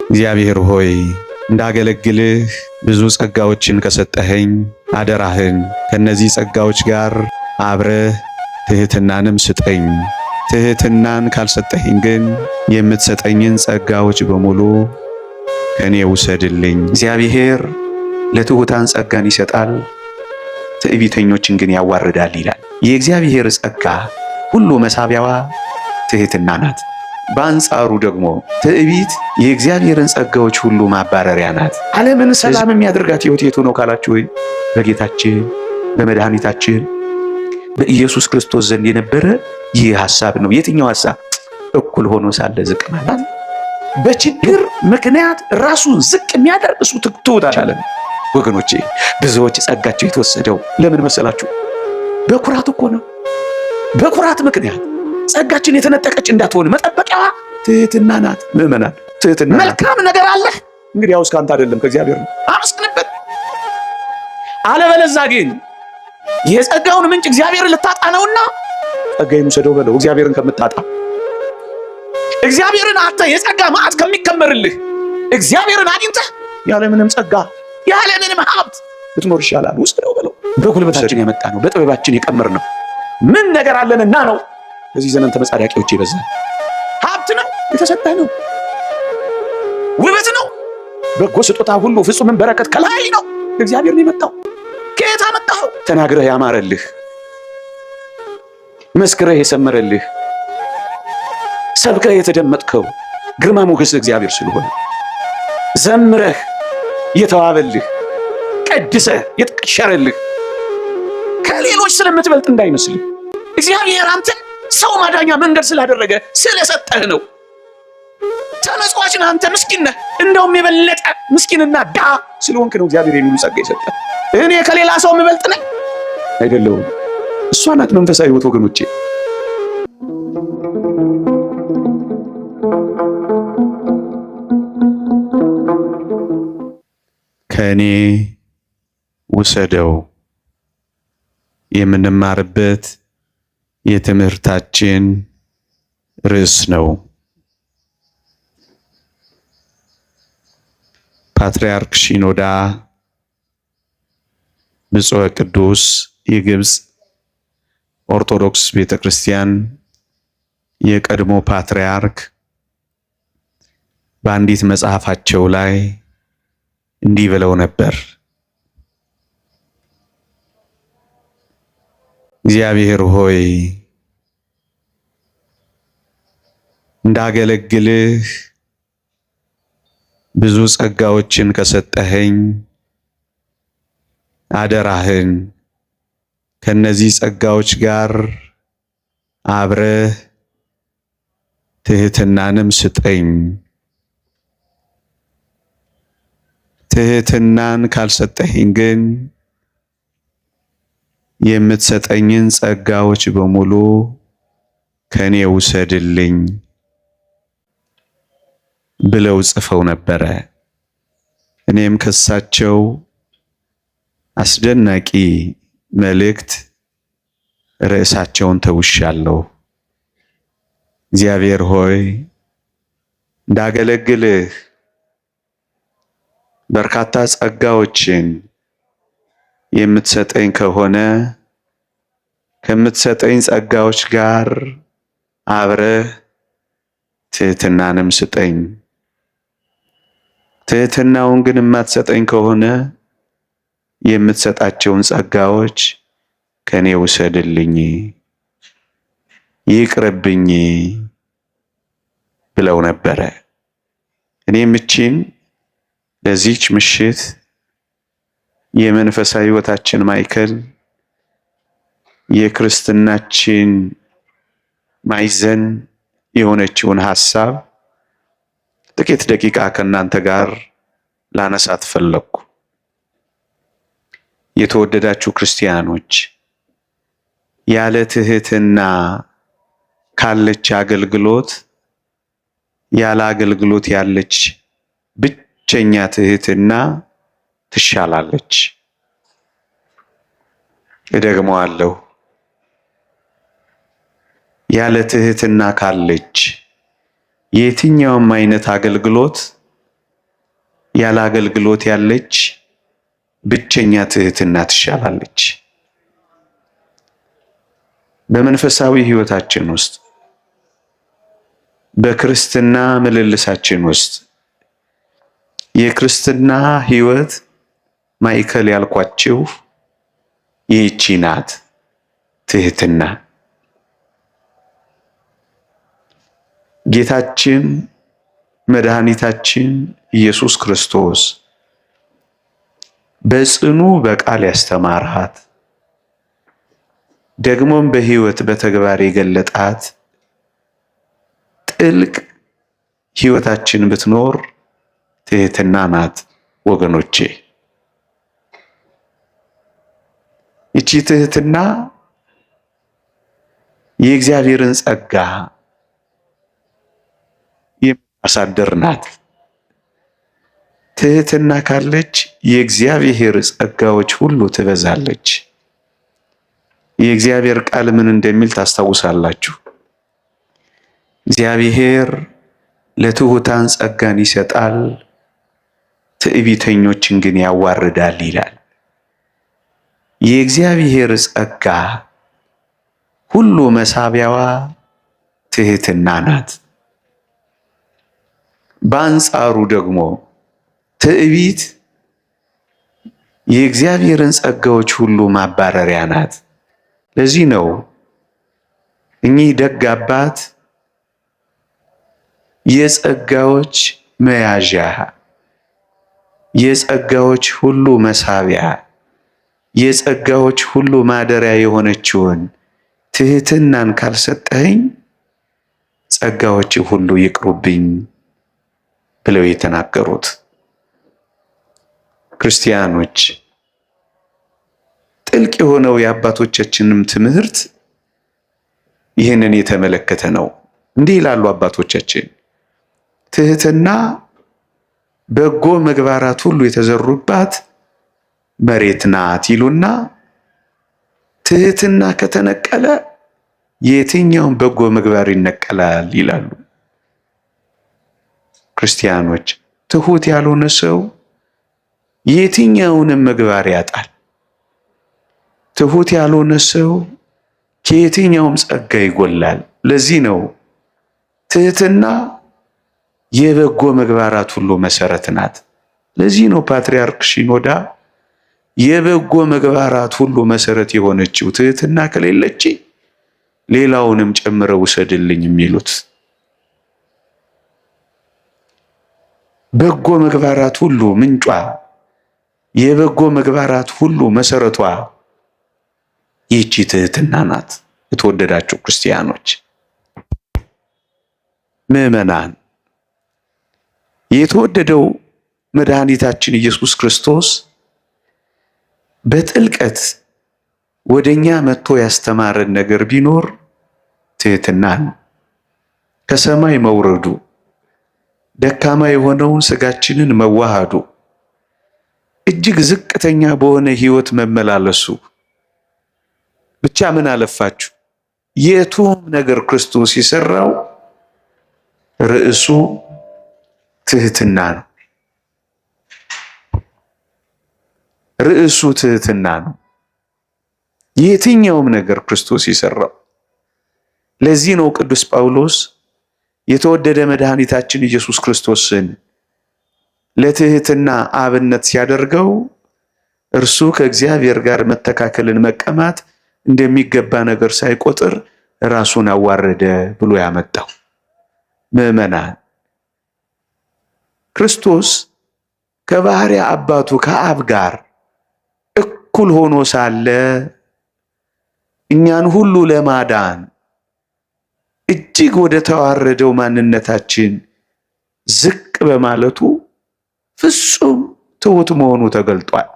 እግዚአብሔር ሆይ እንዳገለግልህ ብዙ ጸጋዎችን ከሰጠኸኝ አደራህን ከነዚህ ጸጋዎች ጋር አብረህ ትህትናንም ስጠኝ። ትህትናን ካልሰጠኸኝ ግን የምትሰጠኝን ጸጋዎች በሙሉ ከኔ ውሰድልኝ። እግዚአብሔር ለትሑታን ጸጋን ይሰጣል፣ ትዕቢተኞችን ግን ያዋርዳል ይላል። የእግዚአብሔር ጸጋ ሁሉ መሳቢያዋ ትህትና ናት። በአንጻሩ ደግሞ ትዕቢት የእግዚአብሔርን ጸጋዎች ሁሉ ማባረሪያ ናት። ዓለምን ሰላም የሚያደርጋት ሕይወት የቱ ነው ካላችሁ፣ ወይ በጌታችን በመድኃኒታችን በኢየሱስ ክርስቶስ ዘንድ የነበረ ይህ ሐሳብ ነው። የትኛው ሐሳብ? እኩል ሆኖ ሳለ ዝቅ ማለት። በችግር ምክንያት ራሱን ዝቅ የሚያደርግ እሱ ትሑት አለ። ወገኖቼ ብዙዎች ጸጋቸው የተወሰደው ለምን መሰላችሁ? በኩራት እኮ ነው። በኩራት ምክንያት ጸጋችን የተነጠቀች እንዳትሆን መጠበቂያዋ ትህትና ናት። ምዕመናን ትህትና። መልካም ነገር አለህ እንግዲህ ያውስ ካንተ አይደለም ከእግዚአብሔር ነው፣ አመስግንበት። አለበለዚያ ግን የጸጋውን ምንጭ እግዚአብሔርን ልታጣ ነውና ጸጋዬን ውሰደው በለው። እግዚአብሔርን ከምታጣ እግዚአብሔርን አጥተህ የጸጋ ማዕት ከሚከመርልህ እግዚአብሔርን አግኝተህ ያለምንም ጸጋ ያለምንም ሀብት ብትኖር ይሻላል። ውሰደው በለው። በጉልበታችን ያመጣ ነው፣ በጥበባችን የቀመር ነው። ምን ነገር አለንና ነው በዚህ ዘመን ተመጻዳቂዎች ይበዛል። ሀብት ነው የተሰጠህ ነው፣ ውበት ነው፣ በጎ ስጦታ ሁሉ ፍጹምን በረከት ከላይ ነው። እግዚአብሔር ነው የመጣው። ከየት አመጣው? ተናግረህ ያማረልህ፣ መስክረህ የሰመረልህ፣ ሰብከህ የተደመጥከው ግርማ ሞገስ እግዚአብሔር ስለሆነ ዘምረህ የተዋበልህ፣ ቀድሰህ የተቀሸረልህ ከሌሎች ስለምትበልጥ እንዳይመስልህ እግዚአብሔር አንተን ሰው ማዳኛ መንገድ ስላደረገ ስለሰጠህ ነው። ተመጽዋች ነህ አንተ፣ ምስኪን ነህ። እንደውም የበለጠ ምስኪንና ድሃ ስለሆንክ ነው እግዚአብሔር የሁሉ ጸጋ የሰጠህ። እኔ ከሌላ ሰው የምበልጥ ነኝ አይደለሁም። እሷ ናት መንፈሳዊ ሕይወት ወገኖቼ። ከእኔ ውሰደው የምንማርበት የትምህርታችን ርዕስ ነው። ፓትርያርክ ሺኖዳ ብፁዕ ቅዱስ የግብፅ ኦርቶዶክስ ቤተክርስቲያን የቀድሞ ፓትርያርክ በአንዲት መጽሐፋቸው ላይ እንዲህ ብለው ነበር። እግዚአብሔር ሆይ እንዳገለግልህ ብዙ ጸጋዎችን ከሰጠኸኝ አደራህን ከነዚህ ጸጋዎች ጋር አብረህ ትህትናንም ስጠኝ። ትህትናን ካልሰጠኸኝ ግን የምትሰጠኝን ጸጋዎች በሙሉ ከኔ ውሰድልኝ ብለው ጽፈው ነበረ። እኔም ከሳቸው አስደናቂ መልእክት ርዕሳቸውን ተውሻለሁ። እግዚአብሔር ሆይ እንዳገለግልህ በርካታ ጸጋዎችን የምትሰጠኝ ከሆነ ከምትሰጠኝ ጸጋዎች ጋር አብረህ ትህትናንም ስጠኝ። ትህትናውን ግን የማትሰጠኝ ከሆነ የምትሰጣቸውን ጸጋዎች ከኔ ውሰድልኝ፣ ይቅርብኝ ብለው ነበረ። እኔም እቺን ለዚህች ምሽት የመንፈሳዊ ሕይወታችን ማዕከል የክርስትናችን ማዕዘን የሆነችውን ሐሳብ ጥቂት ደቂቃ ከእናንተ ጋር ላነሳት ፈለግኩ። የተወደዳችሁ ክርስቲያኖች፣ ያለ ትህትና ካለች አገልግሎት ያለ አገልግሎት ያለች ብቸኛ ትህትና ትሻላለች። እደግመዋለሁ። ያለ ትህትና ካለች የትኛውም አይነት አገልግሎት ያለ አገልግሎት ያለች ብቸኛ ትህትና ትሻላለች። በመንፈሳዊ ሕይወታችን ውስጥ በክርስትና ምልልሳችን ውስጥ የክርስትና ሕይወት ማዕከል ያልኳችሁ ይህቺ ናት፣ ትህትና። ጌታችን መድኃኒታችን ኢየሱስ ክርስቶስ በጽኑ በቃል ያስተማራት ደግሞም በሕይወት በተግባር የገለጣት ጥልቅ ሕይወታችን ብትኖር ትህትና ናት ወገኖቼ። ይቺ ትህትና የእግዚአብሔርን ጸጋ የምታሳድር ናት። ትህትና ካለች የእግዚአብሔር ጸጋዎች ሁሉ ትበዛለች። የእግዚአብሔር ቃል ምን እንደሚል ታስታውሳላችሁ? እግዚአብሔር ለትሑታን ጸጋን ይሰጣል፣ ትዕቢተኞችን ግን ያዋርዳል ይላል። የእግዚአብሔር ጸጋ ሁሉ መሳቢያዋ ትህትና ናት። በአንጻሩ ደግሞ ትዕቢት የእግዚአብሔርን ጸጋዎች ሁሉ ማባረሪያ ናት። ለዚህ ነው እኚህ ደግ አባት የጸጋዎች መያዣ፣ የጸጋዎች ሁሉ መሳቢያ፣ የጸጋዎች ሁሉ ማደሪያ የሆነችውን ትህትናን ካልሰጠኸኝ ጸጋዎች ሁሉ ይቅሩብኝ ብለው የተናገሩት። ክርስቲያኖች ጥልቅ የሆነው የአባቶቻችንም ትምህርት ይህንን የተመለከተ ነው። እንዲህ ይላሉ አባቶቻችን፣ ትህትና በጎ ምግባራት ሁሉ የተዘሩባት መሬት ናት ይሉና ትህትና ከተነቀለ የትኛውን በጎ ምግባር ይነቀላል ይላሉ። ክርስቲያኖች ትሁት ያልሆነ ሰው የትኛውንም ምግባር ያጣል። ትሁት ያልሆነ ሰው ከየትኛውም ጸጋ ይጎላል። ለዚህ ነው ትህትና የበጎ ምግባራት ሁሉ መሰረት ናት። ለዚህ ነው ፓትርያርክ ሲኖዳ የበጎ ምግባራት ሁሉ መሰረት የሆነችው ትህትና ከሌለች ሌላውንም ጨምረው ውሰድልኝ የሚሉት። በጎ ምግባራት ሁሉ ምንጯ፣ የበጎ ምግባራት ሁሉ መሰረቷ ይህቺ ትህትና ናት። የተወደዳችሁ ክርስቲያኖች፣ ምዕመናን፣ የተወደደው መድኃኒታችን ኢየሱስ ክርስቶስ በጥልቀት ወደኛ መጥቶ ያስተማረን ነገር ቢኖር ትህትናን፣ ከሰማይ መውረዱ፣ ደካማ የሆነውን ስጋችንን መዋሃዱ፣ እጅግ ዝቅተኛ በሆነ ሕይወት መመላለሱ። ብቻ ምን አለፋችሁ የቱም ነገር ክርስቶስ የሰራው ርዕሱ ትህትና ነው። ርዕሱ ትህትና ነው። የትኛውም ነገር ክርስቶስ የሰራው። ለዚህ ነው ቅዱስ ጳውሎስ የተወደደ መድኃኒታችን ኢየሱስ ክርስቶስን ለትህትና አብነት ሲያደርገው እርሱ ከእግዚአብሔር ጋር መተካከልን መቀማት እንደሚገባ ነገር ሳይቆጥር ራሱን አዋረደ ብሎ ያመጣው። ምዕመናን፣ ክርስቶስ ከባሕርይ አባቱ ከአብ ጋር እኩል ሆኖ ሳለ እኛን ሁሉ ለማዳን እጅግ ወደ ተዋረደው ማንነታችን ዝቅ በማለቱ ፍጹም ትሑት መሆኑ ተገልጧል።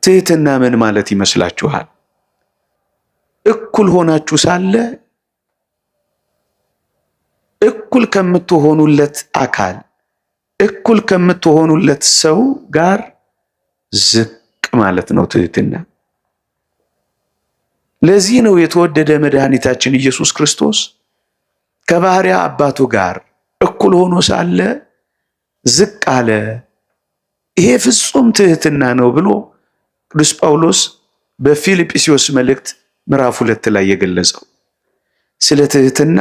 ትህትና ምን ማለት ይመስላችኋል? እኩል ሆናችሁ ሳለ እኩል ከምትሆኑለት አካል፣ እኩል ከምትሆኑለት ሰው ጋር ዝቅ ማለት ነው ትህትና። ለዚህ ነው የተወደደ መድኃኒታችን ኢየሱስ ክርስቶስ ከባሕርይ አባቱ ጋር እኩል ሆኖ ሳለ ዝቅ አለ። ይሄ ፍጹም ትህትና ነው ብሎ ቅዱስ ጳውሎስ በፊልጵስዩስ መልእክት ምዕራፍ 2 ላይ የገለጸው ስለ ትህትና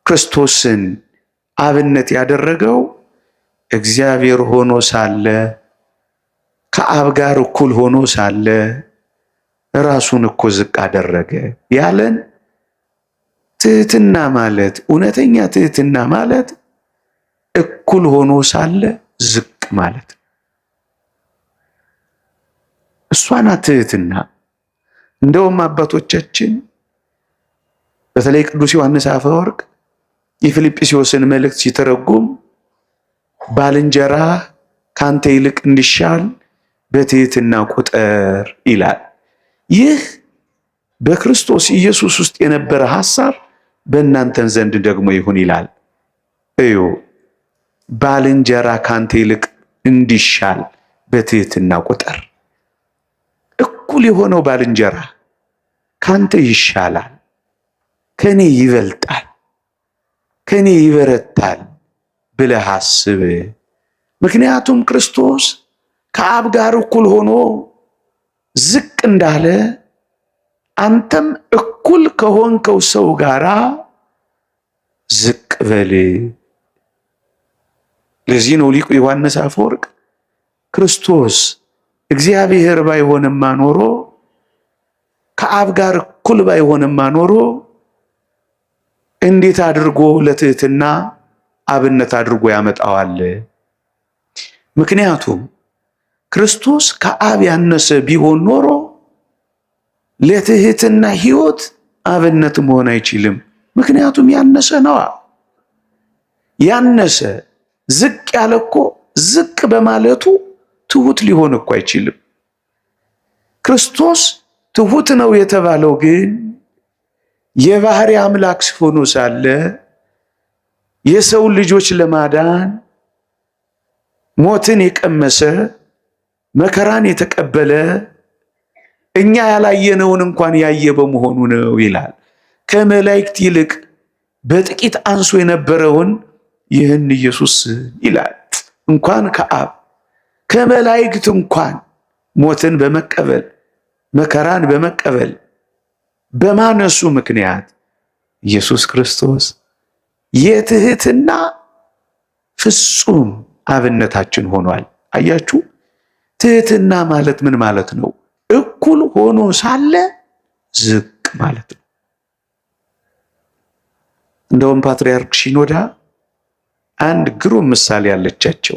ክርስቶስን አብነት ያደረገው እግዚአብሔር ሆኖ ሳለ ከአብ ጋር እኩል ሆኖ ሳለ ራሱን እኮ ዝቅ አደረገ ያለን ትህትና ማለት እውነተኛ ትህትና ማለት እኩል ሆኖ ሳለ ዝቅ ማለት እሷና ትህትና። እንደውም አባቶቻችን በተለይ ቅዱስ ዮሐንስ አፈወርቅ የፊልጵስዩስን መልእክት ሲተረጉም ባልንጀራ ካንተ ይልቅ እንዲሻል በትህትና ቁጠር ይላል። ይህ በክርስቶስ ኢየሱስ ውስጥ የነበረ ሐሳብ በእናንተን ዘንድ ደግሞ ይሁን ይላል። እዩ ባልንጀራ ካንተ ይልቅ እንዲሻል በትህትና ቁጠር። እኩል የሆነው ባልንጀራ ካንተ ይሻላል፣ ከኔ ይበልጣል፣ ከኔ ይበረታል ብለህ አስብ። ምክንያቱም ክርስቶስ ከአብ ጋር እኩል ሆኖ ዝቅ እንዳለ አንተም እኩል ከሆንከው ሰው ጋራ ዝቅ በል። ለዚህ ነው ሊቁ ዮሐንስ አፈወርቅ ክርስቶስ እግዚአብሔር ባይሆንማ ኖሮ ከአብ ጋር እኩል ባይሆንማ ኖሮ እንዴት አድርጎ ለትህትና አብነት አድርጎ ያመጣዋል? ምክንያቱም ክርስቶስ ከአብ ያነሰ ቢሆን ኖሮ ለትህትና ሕይወት አብነት መሆን አይችልም። ምክንያቱም ያነሰ ነዋ። ያነሰ ዝቅ ያለ እኮ ዝቅ በማለቱ ትሁት ሊሆን እኮ አይችልም። ክርስቶስ ትሁት ነው የተባለው ግን የባህሪ አምላክ ሆኖ ሳለ የሰው ልጆች ለማዳን ሞትን የቀመሰ መከራን የተቀበለ እኛ ያላየነውን እንኳን ያየ በመሆኑ ነው ይላል። ከመላእክት ይልቅ በጥቂት አንሶ የነበረውን ይህን ኢየሱስ ይላል እንኳን ከአብ ከመላእክት እንኳን ሞትን በመቀበል መከራን በመቀበል በማነሱ ምክንያት ኢየሱስ ክርስቶስ የትህትና ፍጹም አብነታችን ሆኗል። አያችሁ፣ ትህትና ማለት ምን ማለት ነው? እኩል ሆኖ ሳለ ዝቅ ማለት ነው። እንደውም ፓትርያርክ ሺኖዳ አንድ ግሩም ምሳሌ ያለቻቸው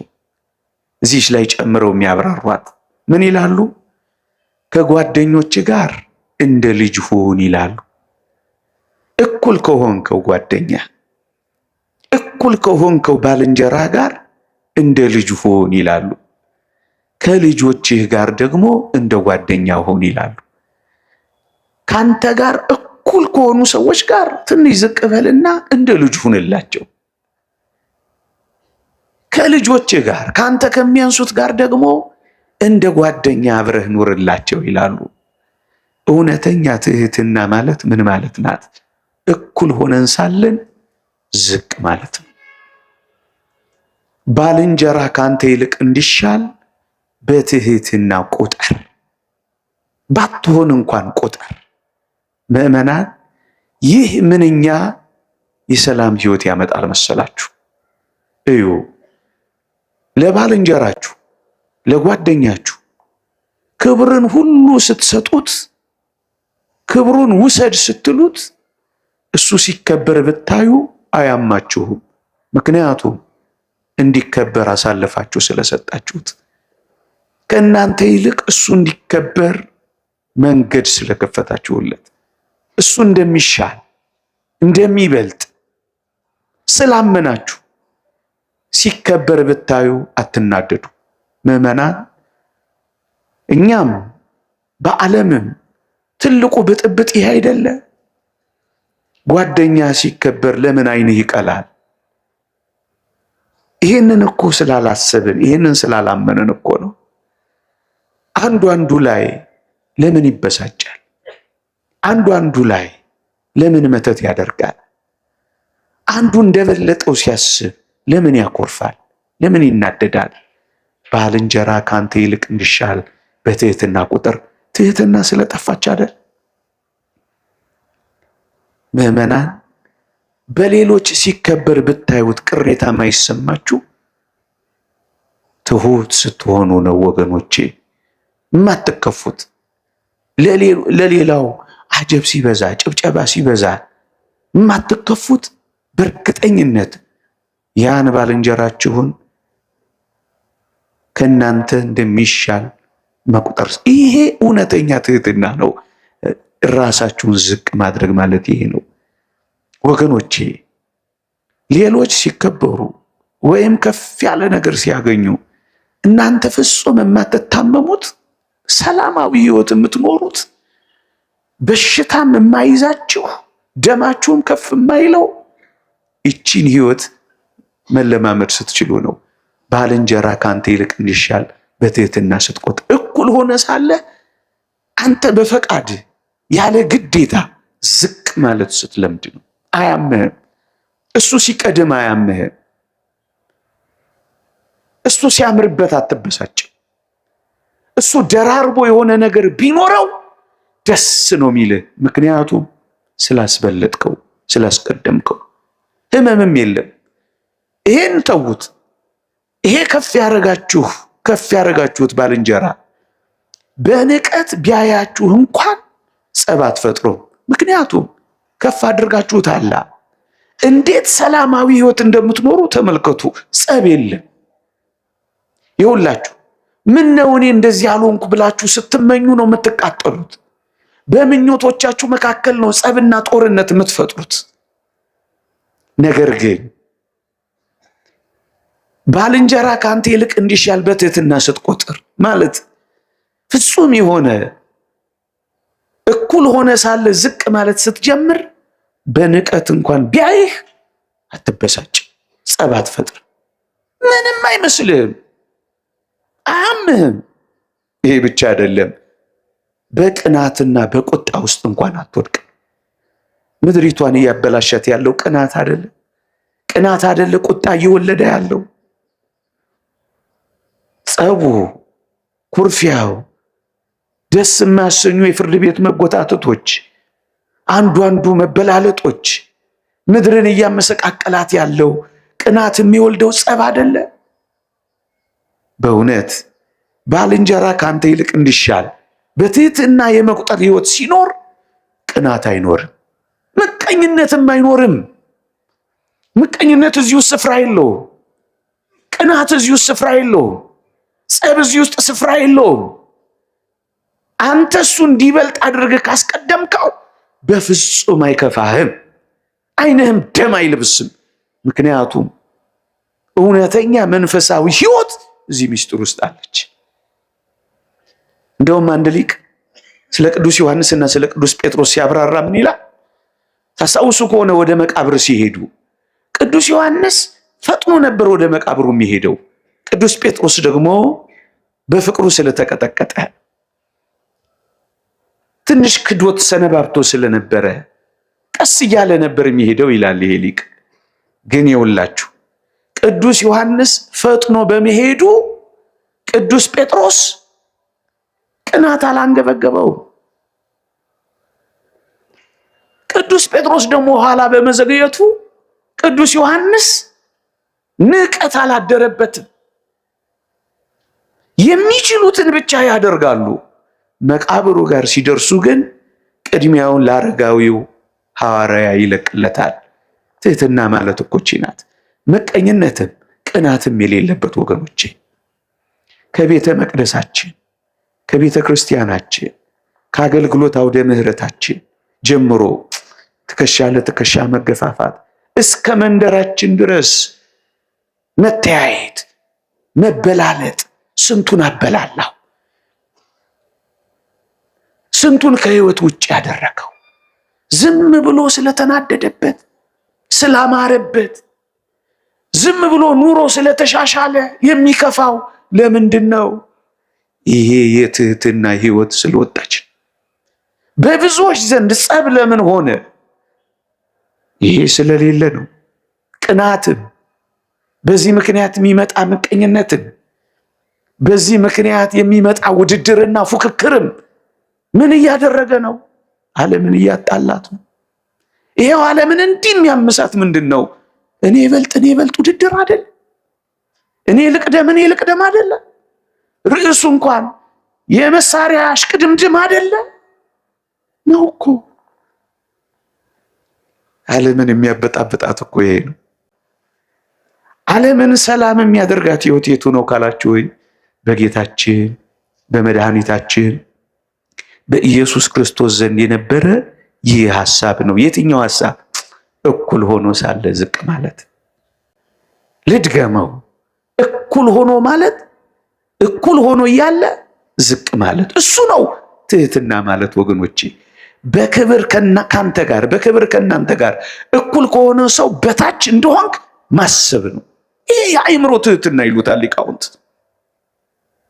እዚህች ላይ ጨምረው የሚያብራሯት ምን ይላሉ? ከጓደኞች ጋር እንደ ልጅ ሁን ይላሉ። እኩል ከሆንከው ጓደኛ፣ እኩል ከሆንከው ባልንጀራ ጋር እንደ ልጅ ሁን ይላሉ። ከልጆችህ ጋር ደግሞ እንደ ጓደኛ ሁን ይላሉ። ካንተ ጋር እኩል ከሆኑ ሰዎች ጋር ትንሽ ዝቅ በልና እንደ ልጅ ሁንላቸው። ከልጆችህ ጋር ካንተ ከሚያንሱት ጋር ደግሞ እንደ ጓደኛ አብረህ ኑርላቸው ይላሉ። እውነተኛ ትህትና ማለት ምን ማለት ናት? እኩል ሆነን ሳለን ዝቅ ማለት ነው። ባልንጀራ ካንተ ይልቅ እንዲሻል በትህትና ቁጠር። ባትሆን እንኳን ቁጠር። ምዕመናን፣ ይህ ምንኛ የሰላም ሕይወት ያመጣል መሰላችሁ? እዩ፣ ለባልንጀራችሁ ለጓደኛችሁ ክብርን ሁሉ ስትሰጡት፣ ክብሩን ውሰድ ስትሉት እሱ ሲከበር ብታዩ አያማችሁም። ምክንያቱም እንዲከበር አሳልፋችሁ ስለሰጣችሁት፣ ከእናንተ ይልቅ እሱ እንዲከበር መንገድ ስለከፈታችሁለት፣ እሱ እንደሚሻል እንደሚበልጥ ስላመናችሁ ሲከበር ብታዩ አትናደዱ። ምዕመናን፣ እኛም በዓለምም ትልቁ ብጥብጥ ይሄ አይደለ? ጓደኛ ሲከበር ለምን ዓይንህ ይቀላል? ይሄንን እኮ ስላላሰብን ይሄንን ስላላመንን እኮ ነው። አንዱ ላይ ለምን ይበሳጫል? አንዱ ላይ ለምን መተት ያደርጋል? አንዱ እንደበለጠው ሲያስብ ለምን ያኮርፋል? ለምን ይናደዳል? ባልንጀራ ካንተ ይልቅ እንዲሻል በትህትና ቁጥር። ትህትና ስለጠፋች አይደል? ምዕመናን በሌሎች ሲከበር ብታዩት ቅሬታ ማይሰማችሁ? ትሁት ስትሆኑ ነው ወገኖቼ የማትከፉት። ለሌላው አጀብ ሲበዛ፣ ጭብጨባ ሲበዛ የማትከፉት በእርግጠኝነት ያን ባልንጀራችሁን ከእናንተ እንደሚሻል መቁጠር። ይሄ እውነተኛ ትህትና ነው። ራሳችሁን ዝቅ ማድረግ ማለት ይሄ ነው ወገኖቼ። ሌሎች ሲከበሩ ወይም ከፍ ያለ ነገር ሲያገኙ እናንተ ፍጹም የማትታመሙት፣ ሰላማዊ ህይወት የምትኖሩት፣ በሽታም የማይዛችሁ፣ ደማችሁም ከፍ የማይለው ይቺን ህይወት መለማመድ ስትችሉ ነው። ባልንጀራ ካንተ ይልቅ እንዲሻል በትህትና ስትቆጥር፣ እኩል ሆነ ሳለ አንተ በፈቃድ ያለ ግዴታ ዝቅ ማለት ስትለምድ ነው። አያምህም። እሱ ሲቀድም አያምህም። እሱ ሲያምርበት አትበሳጭም። እሱ ደራርቦ የሆነ ነገር ቢኖረው ደስ ነው የሚልህ። ምክንያቱም ስላስበለጥከው፣ ስላስቀደምከው። ህመምም የለም። ይሄን ተዉት። ይሄ ከፍ ያረጋችሁት ባልንጀራ በንቀት ቢያያችሁ እንኳን ጸብ አትፈጥሩም። ምክንያቱም ከፍ አድርጋችሁታል። እንዴት ሰላማዊ ህይወት እንደምትኖሩ ተመልከቱ። ጸብ የለም። ይሁላችሁ ምን ነው እኔ እንደዚህ ያልሆንኩ ብላችሁ ስትመኙ ነው የምትቃጠሉት። በምኞቶቻችሁ መካከል ነው ጸብና ጦርነት የምትፈጥሩት። ነገር ግን ባልንጀራ ካንተ ይልቅ እንዲሻል በትህትና ስትቆጥር ማለት ፍጹም የሆነ እኩል ሆነ ሳለ ዝቅ ማለት ስትጀምር በንቀት እንኳን ቢያይህ አትበሳጭ፣ ጸብ አትፈጥር፣ ምንም አይመስልህም፣ አያምህም። ይሄ ብቻ አይደለም፣ በቅናትና በቁጣ ውስጥ እንኳን አትወድቅም። ምድሪቷን እያበላሻት ያለው ቅናት አይደለ? ቅናት አይደለ ቁጣ እየወለደ ያለው? ጸቡ፣ ኩርፊያው፣ ደስ የማያሰኙ የፍርድ ቤት መጎታተቶች፣ አንዱ መበላለጦች፣ ምድርን እያመሰቃቀላት ያለው ቅናት የሚወልደው ጸብ አይደለ? በእውነት ባልንጀራ ካንተ ይልቅ እንዲሻል በትህትና የመቁጠር ህይወት ሲኖር ቅናት አይኖርም፣ ምቀኝነትም አይኖርም። ምቀኝነት እዚህ ውስጥ ስፍራ የለውም። ቅናት እዚህ ውስጥ ስፍራ የለውም። ጸብ እዚህ ውስጥ ስፍራ የለውም። አንተ እሱ እንዲበልጥ አድርገህ ካስቀደምከው በፍጹም አይከፋህም፣ ዓይንህም ደም አይለብስም። ምክንያቱም እውነተኛ መንፈሳዊ ህይወት እዚህ ምስጢር ውስጥ አለች። እንደውም አንድ ሊቅ ስለ ቅዱስ ዮሐንስና ስለ ቅዱስ ጴጥሮስ ሲያብራራ ምን ይላል? ታስታውሱ ከሆነ ወደ መቃብር ሲሄዱ ቅዱስ ዮሐንስ ፈጥኖ ነበር ወደ መቃብሩ የሚሄደው። ቅዱስ ጴጥሮስ ደግሞ በፍቅሩ ስለተቀጠቀጠ ትንሽ ክዶት ሰነባብቶ ስለነበረ ቀስ እያለ ነበር የሚሄደው ይላል ይሄ ሊቅ። ግን ይውላችሁ ቅዱስ ዮሐንስ ፈጥኖ በመሄዱ ቅዱስ ጴጥሮስ ቅናት አላንገበገበው። ቅዱስ ጴጥሮስ ደግሞ ኋላ በመዘግየቱ ቅዱስ ዮሐንስ ንቀት አላደረበትም። የሚችሉትን ብቻ ያደርጋሉ። መቃብሩ ጋር ሲደርሱ ግን ቅድሚያውን ለአረጋዊው ሐዋርያ ይለቅለታል። ትህትና ማለት እኮ ይህች ናት። መቀኝነትም ቅናትም የሌለበት ወገኖቼ፣ ከቤተ መቅደሳችን፣ ከቤተ ክርስቲያናችን፣ ከአገልግሎት አውደ ምሕረታችን ጀምሮ ትከሻ ለትከሻ መገፋፋት እስከ መንደራችን ድረስ መተያየት፣ መበላለጥ ስንቱን አበላላው፣ ስንቱን ከህይወት ውጭ ያደረገው። ዝም ብሎ ስለተናደደበት፣ ስላማረበት፣ ዝም ብሎ ኑሮ ስለተሻሻለ የሚከፋው ለምንድን ነው? ይሄ የትህትና ህይወት ስለወጣች። በብዙዎች ዘንድ ጸብ ለምን ሆነ? ይሄ ስለሌለ ነው። ቅናትም በዚህ ምክንያት የሚመጣ ምቀኝነትን፣ በዚህ ምክንያት የሚመጣ ውድድርና ፉክክርም ምን እያደረገ ነው? ዓለምን እያጣላት ነው። ይሄው ዓለምን እንዲህ የሚያምሳት ምንድን ነው? እኔ ይበልጥ ውድድር አይደል? እኔ ልቅደም አይደለ? ርዕሱ እንኳን የመሳሪያ እሽቅድምድም አይደለ ነው እኮ። ዓለምን የሚያበጣብጣት እኮ ይሄ ነው። ዓለምን ሰላም የሚያደርጋት ሕይወት የቱ ነው ካላችሁ፣ ወይ በጌታችን በመድኃኒታችን በኢየሱስ ክርስቶስ ዘንድ የነበረ ይህ ሐሳብ ነው። የትኛው ሐሳብ? እኩል ሆኖ ሳለ ዝቅ ማለት። ልድገመው፣ እኩል ሆኖ ማለት፣ እኩል ሆኖ እያለ ዝቅ ማለት፣ እሱ ነው ትህትና ማለት ወገኖቼ። በክብር ካንተ ጋር፣ በክብር ከናንተ ጋር እኩል ከሆነ ሰው በታች እንደሆንክ ማሰብ ነው። ይሄ የአእምሮ ትህትና ይሉታል ሊቃውንት።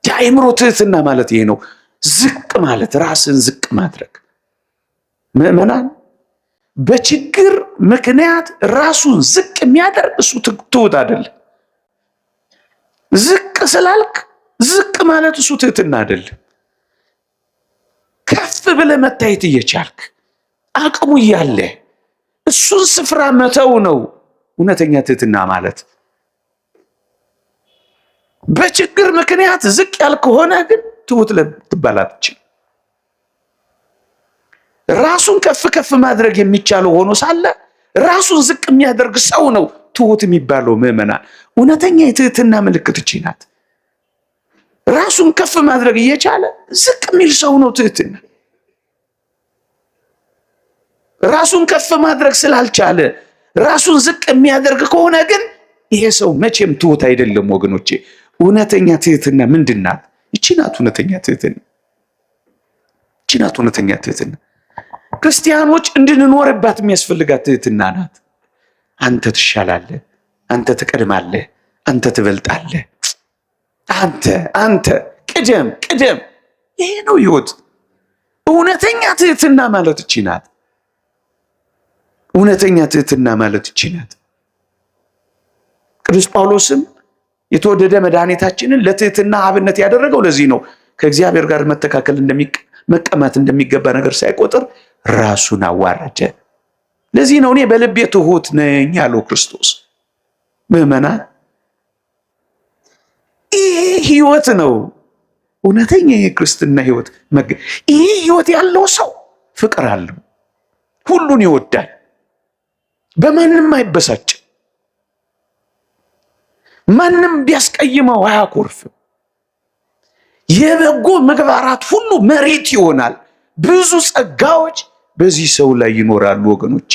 የአእምሮ ትህትና ማለት ይሄ ነው። ዝቅ ማለት፣ ራስን ዝቅ ማድረግ። ምዕመናን፣ በችግር ምክንያት ራሱን ዝቅ የሚያደርግ እሱ ትሁት አይደለም። ዝቅ ስላልክ ዝቅ ማለት እሱ ትህትና አይደለም። ከፍ ብለህ መታየት እየቻልክ አቅሙ እያለ እሱን ስፍራ መተው ነው እውነተኛ ትህትና ማለት። በችግር ምክንያት ዝቅ ያልክ ሆነ ግን ትሁት ልትባል አትችልም። ራሱን ከፍ ማድረግ የሚቻለው ሆኖ ሳለ ራሱን ዝቅ የሚያደርግ ሰው ነው ትሁት የሚባለው። ምዕመናን፣ እውነተኛ የትህትና ምልክት እቺ ናት። ራሱን ከፍ ማድረግ እየቻለ ዝቅ የሚል ሰው ነው ትህትና። ራሱን ከፍ ማድረግ ስላልቻለ ራሱን ዝቅ የሚያደርግ ከሆነ ግን ይሄ ሰው መቼም ትሁት አይደለም ወገኖቼ። እውነተኛ ትህትና ምንድን ናት? ይቺ ናት እውነተኛ ትህትና። ይቺ ናት እውነተኛ ትህትና። ክርስቲያኖች እንድንኖርባት የሚያስፈልጋት ትህትና ናት። አንተ ትሻላለህ፣ አንተ ትቀድማለህ፣ አንተ ትበልጣለህ፣ አንተ ቅደም። ይሄ ነው ህይወት። እውነተኛ ትህትና ማለት እቺ ናት። እውነተኛ ትህትና ማለት እቺ ናት። ቅዱስ ጳውሎስም የተወደደ መድኃኒታችንን ለትህትና አብነት ያደረገው ለዚህ ነው። ከእግዚአብሔር ጋር መተካከል መቀማት እንደሚገባ ነገር ሳይቆጥር ራሱን አዋረደ። ለዚህ ነው እኔ በልቤ ትሁት ነኝ ያለው ክርስቶስ። ምዕመናን፣ ይሄ ህይወት ነው እውነተኛ የክርስትና ህይወት። ይሄ ህይወት ያለው ሰው ፍቅር አለው፣ ሁሉን ይወዳል፣ በማንም አይበሳጭም፣ ማንም ቢያስቀይመው አያኮርፍም። የበጎ ምግባራት ሁሉ መሬት ይሆናል። ብዙ ጸጋዎች በዚህ ሰው ላይ ይኖራሉ ወገኖቼ፣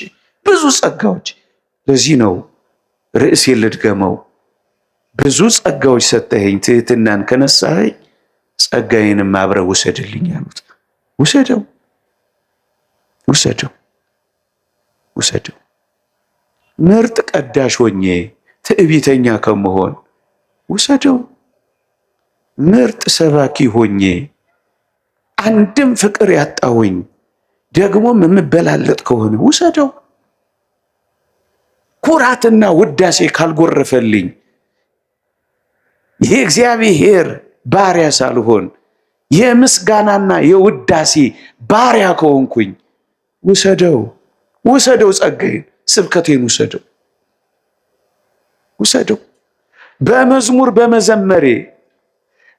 ብዙ ጸጋዎች። ለዚህ ነው ርዕሴን ልድገመው፣ ብዙ ጸጋዎች ሰጠኸኝ፣ ትህትናን ከነሳኸኝ ጸጋዬንም አብረህ ውሰድልኝ ያሉት። ውሰደው። ምርጥ ቀዳሽ ሆኜ ትዕቢተኛ ከመሆን ውሰደው። ምርጥ ሰባኪ ሆኜ አንድም ፍቅር ያጣውኝ ደግሞም የምበላለጥ ከሆነ ውሰደው። ኩራትና ውዳሴ ካልጎረፈልኝ የእግዚአብሔር ባሪያ ሳልሆን የምስጋናና የውዳሴ ባሪያ ከሆንኩኝ ውሰደው። ጸጋዬን፣ ስብከቴን ውሰደው። በመዝሙር በመዘመሬ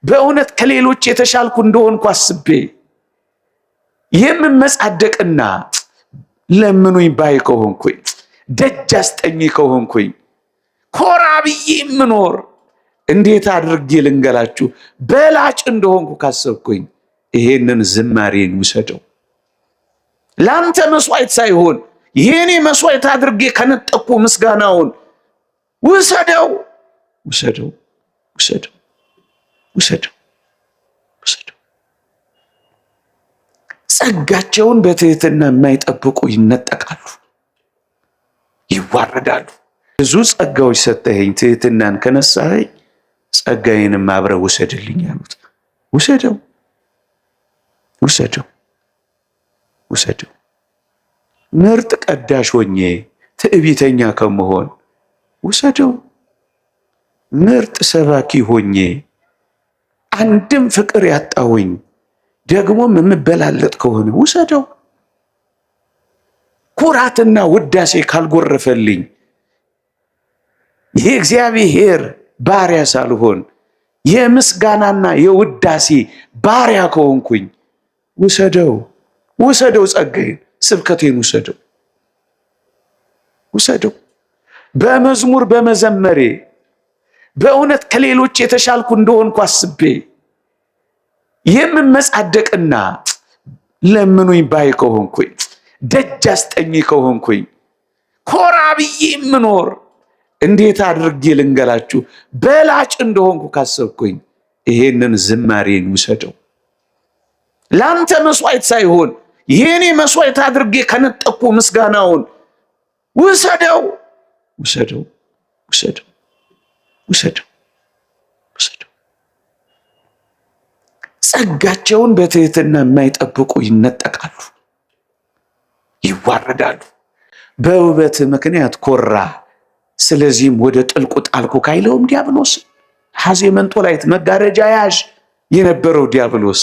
በእውነት ከሌሎች የተሻልኩ እንደሆንኩ አስቤ የምመጻደቅና ለምኑኝ ባይ ከሆንኩኝ፣ ደጅ አስጠኝ ከሆንኩኝ፣ ኮራ ብዬ የምኖር እንዴት አድርጌ ልንገላችሁ በላጭ እንደሆንኩ ካሰብኩኝ ይሄንን ዝማሬን ውሰደው። ላንተ መስዋዕት ሳይሆን የኔ መስዋዕት አድርጌ ከነጠቁ ምስጋናውን ውሰደው። ጸጋቸውን በትህትና የማይጠብቁ ይነጠቃሉ፣ ይዋረዳሉ። ብዙ ጸጋዎች ሰጠኸኝ፣ ትህትናን ከነሳኸኝ ጸጋዬንም አብረህ ውሰድልኝ ያሉት። ውሰደው። ምርጥ ቀዳሽ ሆኜ ትዕቢተኛ ከመሆን ውሰደው። ምርጥ ሰባኪ ሆኜ አንድም ፍቅር ያጣውኝ ደግሞም የምበላለጥ ከሆነ ውሰደው። ኩራትና ውዳሴ ካልጎረፈልኝ የእግዚአብሔር ባሪያ ሳልሆን የምስጋናና የውዳሴ ባሪያ ከሆንኩኝ ውሰደው፣ ውሰደው፣ ጸጋዬን፣ ስብከቴን ውሰደው፣ ውሰደው። በመዝሙር በመዘመሬ በእውነት ከሌሎች የተሻልኩ እንደሆንኩ አስቤ የምመጻደቅና ለምኑኝ ባይ ከሆንኩኝ፣ ደጅ አስጠኝ ከሆንኩኝ፣ ኮራ ብዬ የምኖር እንዴት አድርጌ ልንገላችሁ በላጭ እንደሆንኩ ካሰብኩኝ ይሄንን ዝማሬን ውሰደው። ላንተ መስዋዕት ሳይሆን የኔ መስዋዕት አድርጌ ከነጠቁ ምስጋናውን ውሰደው፣ ውሰደው፣ ውሰደው፣ ውሰደው፣ ውሰደው። ጸጋቸውን በትህትና የማይጠብቁ ይነጠቃሉ፣ ይዋረዳሉ። በውበት ምክንያት ኮራ፣ ስለዚህም ወደ ጥልቁ ጣልኩ ካይለውም ዲያብሎስ ሐዜ መንጦላይት መጋረጃ ያዥ የነበረው ዲያብሎስ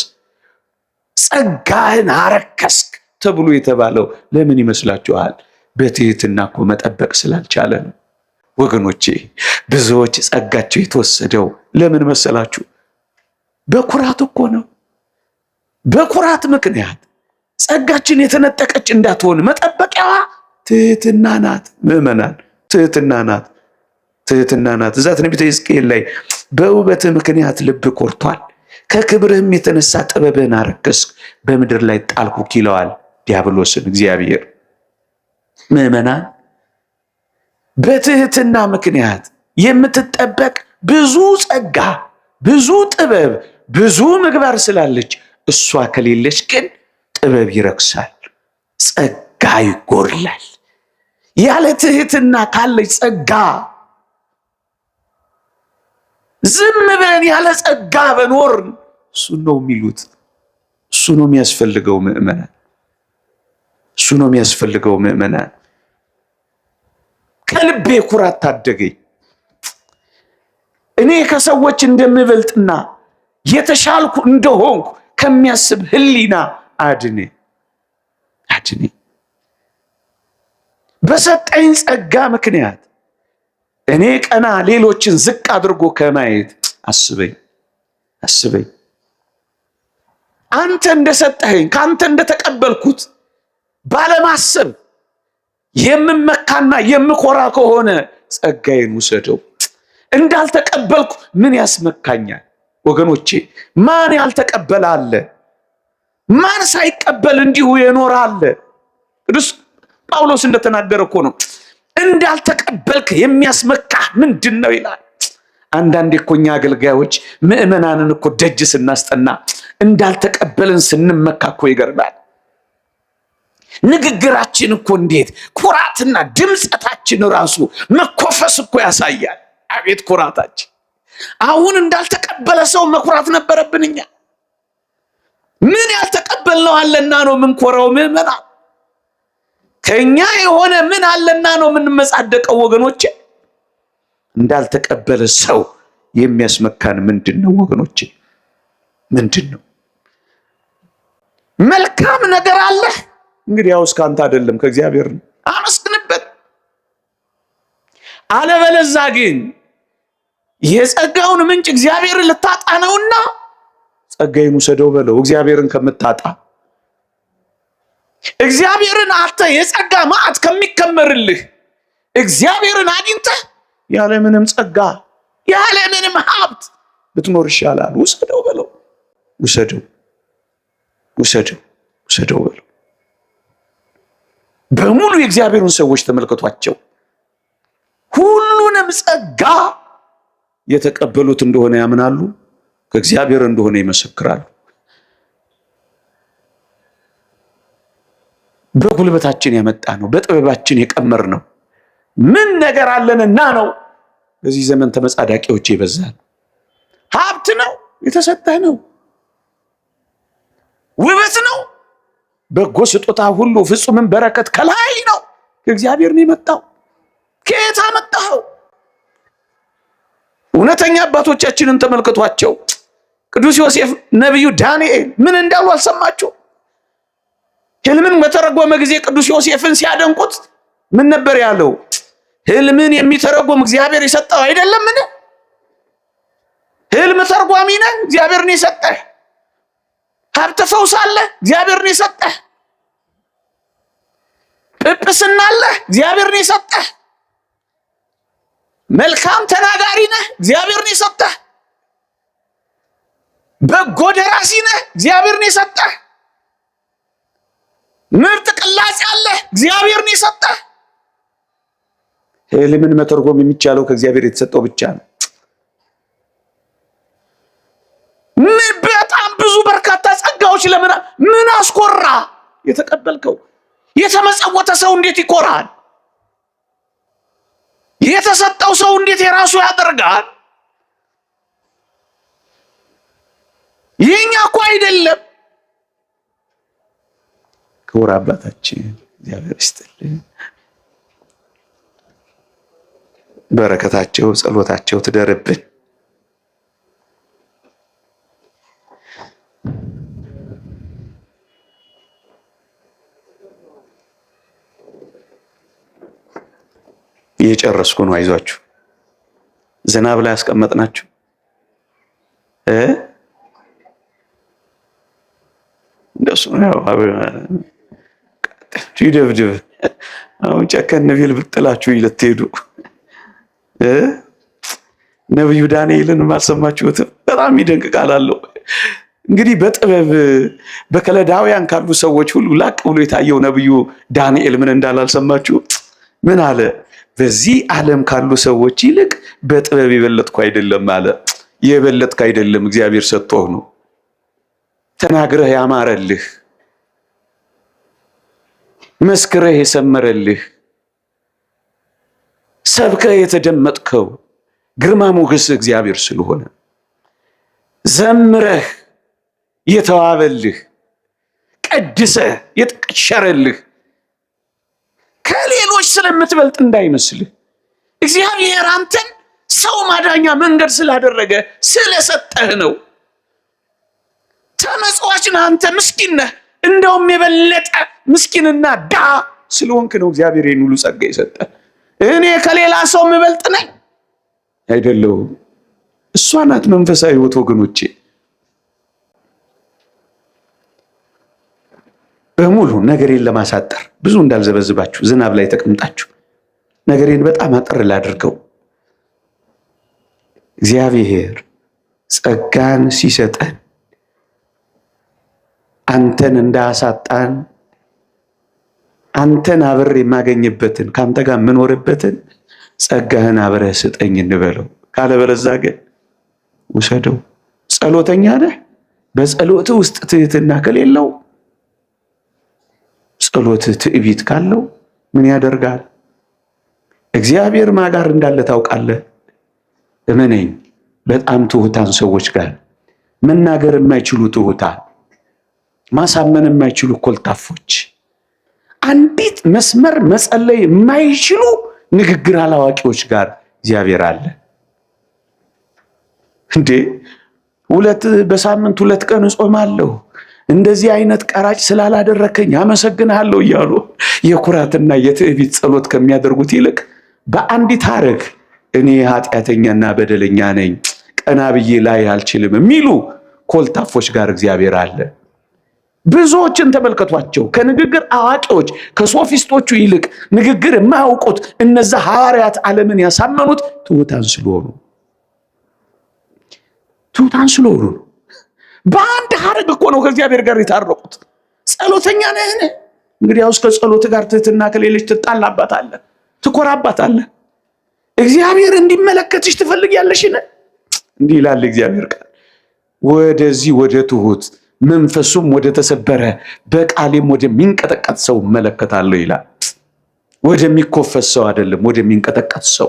ጸጋህን አረከስክ ተብሎ የተባለው ለምን ይመስላችኋል? በትህትና እኮ መጠበቅ ስላልቻለ ነው። ወገኖቼ ብዙዎች ጸጋቸው የተወሰደው ለምን መሰላችሁ? በኩራት እኮ ነው። በኩራት ምክንያት ጸጋችን የተነጠቀች እንዳትሆን መጠበቂያዋ ትህትና ናት። ምዕመናን ትህትና ናት፣ ትህትና ናት። እዛ ትንቢተ ሕዝቅኤል ላይ በውበት ምክንያት ልብ ኮርቷል፣ ከክብርህም የተነሳ ጥበብህን አረከስክ፣ በምድር ላይ ጣልኩክ ይለዋል ዲያብሎስን እግዚአብሔር። ምዕመናን በትህትና ምክንያት የምትጠበቅ ብዙ ጸጋ፣ ብዙ ጥበብ፣ ብዙ ምግባር ስላለች እሷ ከሌለች ግን ጥበብ ይረክሳል፣ ጸጋ ይጎርላል። ያለ ትህትና ካለች ጸጋ ዝም ብለን ያለ ጸጋ በኖር እሱ ነው የሚሉት። እሱ ነው የሚያስፈልገው ምዕመናን፣ እሱ ነው የሚያስፈልገው ምዕመናን። ከልቤ ኩራት ታደገኝ። እኔ ከሰዎች እንደምበልጥና የተሻልኩ እንደሆንኩ ከሚያስብ ህሊና አድኔ፣ አድኔ። በሰጠኝ ጸጋ ምክንያት እኔ ቀና ሌሎችን ዝቅ አድርጎ ከማየት አስበኝ፣ አስበኝ። አንተ እንደሰጠኸኝ ከአንተ እንደተቀበልኩት ባለማሰብ የምመካና የምኮራ ከሆነ ጸጋዬን ውሰደው። እንዳልተቀበልኩ ምን ያስመካኛል? ወገኖቼ ማን ያልተቀበለ አለ? ማን ሳይቀበል እንዲሁ የኖረ አለ? ቅዱስ ጳውሎስ እንደተናገረ እኮ ነው እንዳልተቀበልክ የሚያስመካ ምንድን ነው ይላል። አንዳንዴ እኮ እኛ አገልጋዮች ምዕመናንን እኮ ደጅ ስናስጠና እንዳልተቀበልን ስንመካ እኮ ይገርማል። ንግግራችን እኮ እንዴት ኩራትና ድምፀታችን ራሱ መኮፈስ እኮ ያሳያል። አቤት ኩራታችን! አሁን እንዳልተቀበለ ሰው መኩራት ነበረብን እኛ። ምን ያልተቀበልነው አለና ነው የምንኮራው? ምዕመናን ከኛ የሆነ ምን አለና ነው የምንመጻደቀው? ወገኖቼ እንዳልተቀበለ ሰው የሚያስመካን ምንድን ነው ወገኖቼ? ምንድን ነው? መልካም ነገር አለ እንግዲህ ያው እስካንተ አይደለም ከእግዚአብሔር ነው፣ አመስግንበት። አለበለዛ ግን የጸጋውን ምንጭ እግዚአብሔርን ልታጣ ነውና ጸጋዬን ውሰደው በለው። እግዚአብሔርን ከምታጣ እግዚአብሔርን አተ የጸጋ ማዕት ከሚከመርልህ እግዚአብሔርን አግኝተህ ያለምንም ጸጋ ያለምንም ሀብት ብትኖር ይሻላል። ውሰደው በለው፣ ውሰደው፣ ውሰደው፣ ውሰደው በለው። በሙሉ የእግዚአብሔርን ሰዎች ተመልከቷቸው። ሁሉንም ጸጋ የተቀበሉት እንደሆነ ያምናሉ፣ ከእግዚአብሔር እንደሆነ ይመሰክራሉ። በጉልበታችን ያመጣ ነው፣ በጥበባችን የቀመር ነው። ምን ነገር አለንና ነው በዚህ ዘመን ተመጻዳቂዎች ይበዛል? ሀብት ነው የተሰጠህ ነው፣ ውበት ነው፣ በጎ ስጦታ ሁሉ ፍጹምን በረከት ከላይ ነው፣ ከእግዚአብሔር ነው የመጣው። ከየት አመጣኸው? እውነተኛ አባቶቻችንን ተመልከቷቸው። ቅዱስ ዮሴፍ፣ ነቢዩ ዳንኤል ምን እንዳሉ አልሰማችሁ? ሕልምን በተረጎመ ጊዜ ቅዱስ ዮሴፍን ሲያደንቁት ምን ነበር ያለው? ሕልምን የሚተረጎም እግዚአብሔር የሰጠው አይደለምን? ሕልም ተርጓሚ ነህ፣ እግዚአብሔር ነው የሰጠህ። ሀብተ ፈውስ አለ፣ እግዚአብሔር ነው የሰጠህ። ጵጵስና አለ፣ እግዚአብሔር ነው የሰጠህ። መልካም ተናጋሪ ነህ፣ እግዚአብሔር ነው የሰጠህ። በጎ ደራሲ ነህ፣ እግዚአብሔር ነው የሰጠህ። ምርጥ ቅላጼ አለ፣ እግዚአብሔር ነው የሰጠህ። ሕልምን መተርጎም የሚቻለው ከእግዚአብሔር የተሰጠው ብቻ ነው። በጣም ብዙ በርካታ ጸጋዎች ለምን ምን አስኮራ? የተቀበልከው የተመጸወተ ሰው እንዴት ይኮራል? የተሰጠው ሰው እንዴት የራሱ ያደርጋል? የኛ እኮ አይደለም። ክቡር አባታችን እግዚአብሔር ይስጥልን። በረከታቸው ጸሎታቸው ትደርብን። እየጨረስኩ ነው። አይዟችሁ። ዝናብ ላይ ያስቀመጥናችሁ እንደሱ ነው። ይደብድብ አሁን ጨከን ቢል ብጥላችሁ ይልትሄዱ ነብዩ ዳንኤልን ማሰማችሁት በጣም ይደንቅ ቃል አለው። እንግዲህ በጥበብ በከለዳውያን ካሉ ሰዎች ሁሉ ላቅ ብሎ የታየው ነብዩ ዳንኤል ምን እንዳላልሰማችሁ? ምን አለ? በዚህ ዓለም ካሉ ሰዎች ይልቅ በጥበብ የበለጥኩ አይደለም አለ። የበለጥክ አይደለም፣ እግዚአብሔር ሰጥቶህ ነው። ተናግረህ ያማረልህ፣ መስክረህ የሰመረልህ፣ ሰብከህ የተደመጥከው ግርማ ሞገስ እግዚአብሔር ስለሆነ፣ ዘምረህ የተዋበልህ፣ ቀድሰህ የተቀሸረልህ ከሌሎች ስለምትበልጥ እንዳይመስልህ። እግዚአብሔር አንተን ሰው ማዳኛ መንገድ ስላደረገ ስለሰጠህ ነው። ተመጽዋች ነህ አንተ፣ ምስኪን ነህ። እንደውም የበለጠ ምስኪንና ድሃ ስለሆንክ ነው እግዚአብሔር ይህን ሁሉ ጸጋ የሰጠህ። እኔ ከሌላ ሰው የምበልጥ ነኝ አይደለሁም። እሷ ናት መንፈሳዊ ሕይወት ወገኖቼ። በሙሉ ነገሬን ለማሳጠር ብዙ እንዳልዘበዝባችሁ ዝናብ ላይ ተቀምጣችሁ ነገሬን በጣም አጠር ላድርገው። እግዚአብሔር ጸጋን ሲሰጠን አንተን እንዳሳጣን አንተን አብሬ የማገኝበትን ከአንተ ጋር የምኖርበትን ጸጋህን አብረህ ስጠኝ እንበለው። ካለበለዚያ ግን ውሰደው። ጸሎተኛ ነህ፣ በጸሎት ውስጥ ትህትና ከሌለው፣ ጸሎት ትዕቢት ካለው ምን ያደርጋል? እግዚአብሔር ማጋር እንዳለ ታውቃለህ። እመነኝ፣ በጣም ትሁታን ሰዎች ጋር መናገር የማይችሉ ትሁታን፣ ማሳመን የማይችሉ ኮልታፎች፣ አንዲት መስመር መጸለይ የማይችሉ ንግግር አላዋቂዎች ጋር እግዚአብሔር አለ። እንዴ በሳምንት 2 ቀን እጾማለሁ እንደዚህ አይነት ቀራጭ ስላላደረከኝ አመሰግናለሁ እያሉ የኩራትና የትዕቢት ጸሎት ከሚያደርጉት ይልቅ በአንዲት ሐረግ እኔ ኃጢአተኛና በደለኛ ነኝ ቀና ብዬ ላይ አልችልም የሚሉ ኮልታፎች ጋር እግዚአብሔር አለ። ብዙዎችን ተመልከቷቸው። ከንግግር አዋቂዎች ከሶፊስቶቹ ይልቅ ንግግር የማያውቁት እነዛ ሐዋርያት ዓለምን ያሳመኑት ትሑታን ስለሆኑ ነው። በአንድ ሐረግ እኮ ነው ከእግዚአብሔር ጋር የታረቁት። ጸሎተኛ ነህን? እንግዲያውስ ከጸሎት ጋር ትህትና ከሌለች ትጣላባታለህ፣ ትኮራባታለህ። እግዚአብሔር እንዲመለከትሽ ትፈልጊያለሽን? እንዲህ ይላል እግዚአብሔር ቃል፣ ወደዚህ ወደ ትሁት መንፈሱም ወደ ተሰበረ በቃሌም ወደሚንቀጠቀጥ ሰው እመለከታለሁ ይላል። ወደሚኮፈስ ሰው አይደለም፣ ወደሚንቀጠቀጥ ሰው።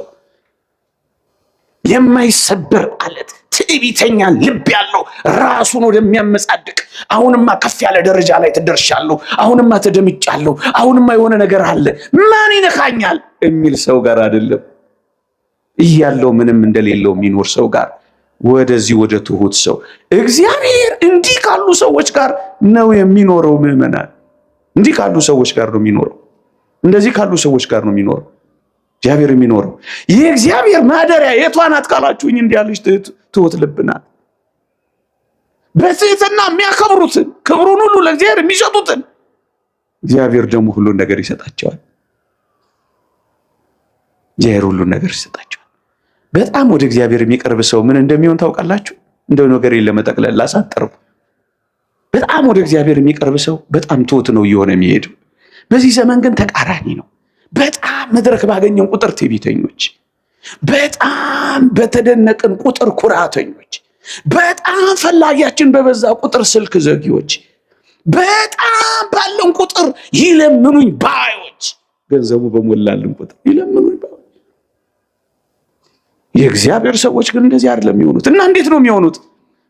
የማይሰበር አለት፣ ትዕቢተኛ ልብ ያለው ራሱን ወደሚያመጻድቅ፣ አሁንማ ከፍ ያለ ደረጃ ላይ ተደርሻለሁ፣ አሁንማ ተደምጫለሁ፣ አሁንማ የሆነ ነገር አለ ማን ይነካኛል የሚል ሰው ጋር አይደለም። እያለው ምንም እንደሌለው የሚኖር ሰው ጋር ወደዚህ ወደ ትሁት ሰው እግዚአብሔር እንዲህ ካሉ ሰዎች ጋር ነው የሚኖረው። ምዕመናን እንዲህ ካሉ ሰዎች ጋር ነው የሚኖረው። እንደዚህ ካሉ ሰዎች ጋር ነው የሚኖረው እግዚአብሔር የሚኖረው። የእግዚአብሔር ማደሪያ የቷ ናት ካላችሁኝ እንዲህ ያለች ትሁት ልብ ናት። በትህትና የሚያከብሩትን ክብሩን ሁሉ ለእግዚአብሔር የሚሰጡትን እግዚአብሔር ደግሞ ሁሉን ነገር ይሰጣቸዋል። እግዚአብሔር ሁሉን ነገር ይሰጣቸዋል። በጣም ወደ እግዚአብሔር የሚቀርብ ሰው ምን እንደሚሆን ታውቃላችሁ? እንደው ነገር ለመጠቅለል ላሳጥረው። በጣም ወደ እግዚአብሔር የሚቀርብ ሰው በጣም ትሁት ነው እየሆነ የሚሄደው። በዚህ ዘመን ግን ተቃራኒ ነው። በጣም መድረክ ባገኘን ቁጥር ትዕቢተኞች፣ በጣም በተደነቅን ቁጥር ኩራተኞች፣ በጣም ፈላጊያችን በበዛ ቁጥር ስልክ ዘጊዎች፣ በጣም ባለን ቁጥር ይለምኑኝ ባዮች፣ ገንዘቡ በሞላልን ቁጥር ይለምኑኝ ባዮች። የእግዚአብሔር ሰዎች ግን እንደዚህ አይደለም የሚሆኑት። እና እንዴት ነው የሚሆኑት?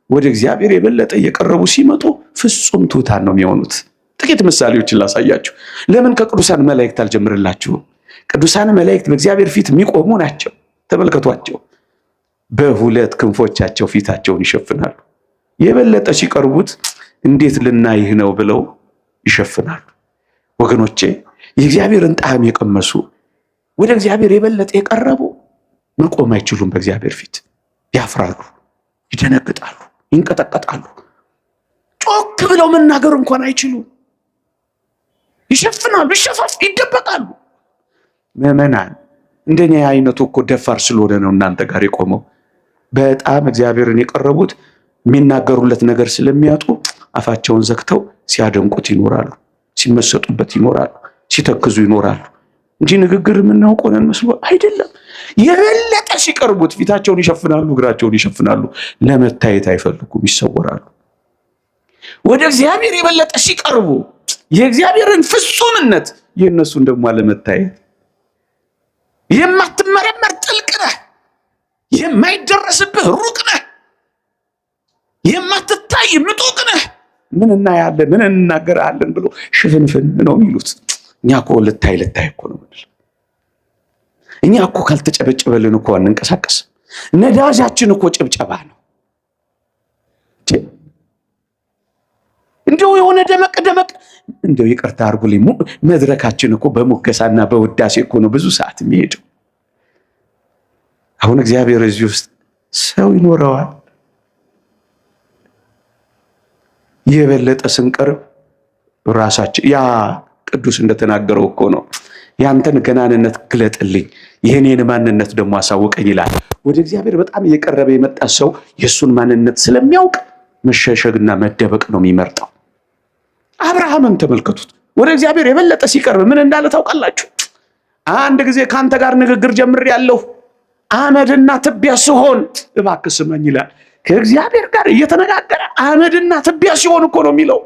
ወደ እግዚአብሔር የበለጠ እየቀረቡ ሲመጡ ፍጹም ትሑታን ነው የሚሆኑት። ጥቂት ምሳሌዎችን ላሳያችሁ። ለምን ከቅዱሳን መላእክት አልጀምርላችሁም? ቅዱሳን መላእክት በእግዚአብሔር ፊት የሚቆሙ ናቸው። ተመልከቷቸው። በሁለት ክንፎቻቸው ፊታቸውን ይሸፍናሉ። የበለጠ ሲቀርቡት እንዴት ልናይህ ነው ብለው ይሸፍናሉ። ወገኖቼ የእግዚአብሔርን ጣዕም የቀመሱ ወደ እግዚአብሔር የበለጠ የቀረቡ መቆም አይችሉም። በእግዚአብሔር ፊት ያፍራሉ፣ ይደነግጣሉ፣ ይንቀጠቀጣሉ። ጮክ ብለው መናገር እንኳን አይችሉም። ይሸፍናሉ፣ ይደበቃሉ። ምዕመናን እንደኔ አይነቱ እኮ ደፋር ስለሆነ ነው እናንተ ጋር የቆመው። በጣም እግዚአብሔርን የቀረቡት የሚናገሩለት ነገር ስለሚያጡ አፋቸውን ዘግተው ሲያደንቁት ይኖራሉ፣ ሲመሰጡበት ይኖራሉ፣ ሲተክዙ ይኖራሉ እንጂ ንግግር የምናውቀው ነን መስሎ አይደለም። የበለጠ ሲቀርቡት ፊታቸውን ይሸፍናሉ፣ እግራቸውን ይሸፍናሉ። ለመታየት አይፈልጉም፣ ይሰወራሉ። ወደ እግዚአብሔር የበለጠ ሲቀርቡ የእግዚአብሔርን ፍጹምነት የእነሱን ደግሞ አለመታየት፣ የማትመረመር ጥልቅ ነህ፣ የማይደረስብህ ሩቅ ነህ፣ የማትታይ ምጡቅ ነህ፣ ምን እናያለን ምን እንናገራለን ብሎ ሽፍንፍን ነው የሚሉት። እኛ እኮ ልታይ እኮ ነው። እኛ እኮ ካልተጨበጨበልን እኮ አንንቀሳቀስም። ነዳጃችን እኮ ጭብጨባ ነው። እንደው የሆነ ደመቅ እንደው ይቅርታ አድርጉልኝ፣ መድረካችን እኮ በሙገሳና በውዳሴ እኮ ነው ብዙ ሰዓት የሚሄደው። አሁን እግዚአብሔር እዚህ ውስጥ ሰው ይኖረዋል። የበለጠ ስንቀርብ ራሳችን ያ ቅዱስ እንደተናገረው እኮ ነው፣ ያንተን ገናንነት ግለጥልኝ የኔን ማንነት ደግሞ አሳውቀኝ ይላል። ወደ እግዚአብሔር በጣም እየቀረበ የመጣ ሰው የሱን ማንነት ስለሚያውቅ መሸሸግና መደበቅ ነው የሚመርጠው። አብርሃምን ተመልከቱት። ወደ እግዚአብሔር የበለጠ ሲቀርብ ምን እንዳለ ታውቃላችሁ? አንድ ጊዜ ካንተ ጋር ንግግር ጀምሬያለሁ፣ አመድና ትቢያ ስሆን እባክህ ስማኝ ይላል። ከእግዚአብሔር ጋር እየተነጋገረ አመድና ትቢያ ሲሆን እኮ ነው የሚለው።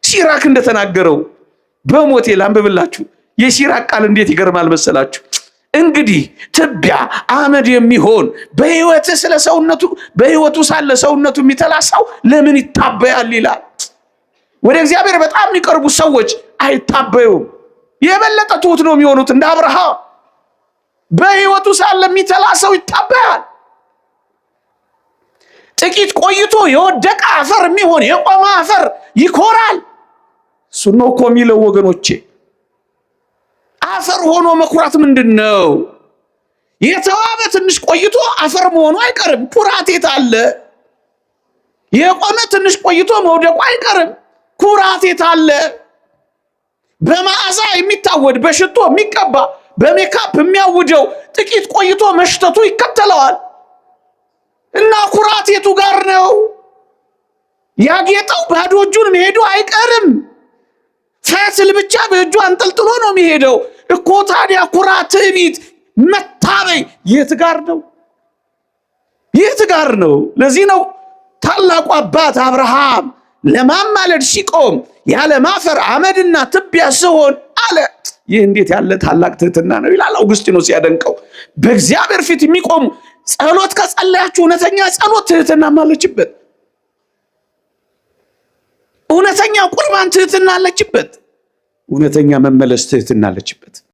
ሲራክ እንደተናገረው በሞቴ ላንብብላችሁ። የሲራክ ቃል እንዴት ይገርማል መሰላችሁ? እንግዲህ ትቢያ አመድ የሚሆን በሕይወቱ ሳለ ሰውነቱ የሚተላሳው ለምን ይታበያል ይላል። ወደ እግዚአብሔር በጣም የሚቀርቡ ሰዎች አይታበዩም። የበለጠ ትሁት ነው የሚሆኑት። እንደ አብርሃም በሕይወቱ ሳለ የሚተላሰው ይታበያል። ጥቂት ቆይቶ የወደቀ አፈር የሚሆን የቆመ አፈር ይኮራል። እሱ ነው እኮ የሚለው ወገኖቼ። አፈር ሆኖ መኩራት ምንድን ነው? የተዋበ ትንሽ ቆይቶ አፈር መሆኑ አይቀርም። ኩራት የት አለ? የቆመ ትንሽ ቆይቶ መውደቁ አይቀርም። ኩራት የት አለ? በመዓዛ የሚታወድ በሽቶ የሚቀባ በሜካፕ የሚያውደው ጥቂት ቆይቶ መሽተቱ ይከተለዋል። እና ኩራት የቱ ጋር ነው? ያጌጠው ባዶ እጁን መሄዱ አይቀርም። ፈትል ብቻ በእጁ አንጠልጥሎ ነው የሚሄደው እኮ። ታዲያ ኩራት፣ ትዕቢት፣ መታበይ የት ጋር ነው? የት ጋር ነው? ለዚህ ነው ታላቁ አባት አብርሃም ለማማለድ ሲቆም ያለ ማፈር አመድና ትቢያ ስሆን አለ። ይህ እንዴት ያለ ታላቅ ትህትና ነው ይላል አውግስጢኖስ ሲያደንቀው። በእግዚአብሔር ፊት የሚቆሙ ጸሎት ከጸለያችሁ እውነተኛ ጸሎት ትህትና አለችበት። እውነተኛ ቁርባን ትህትና አለችበት። እውነተኛ መመለስ ትህትና አለችበት።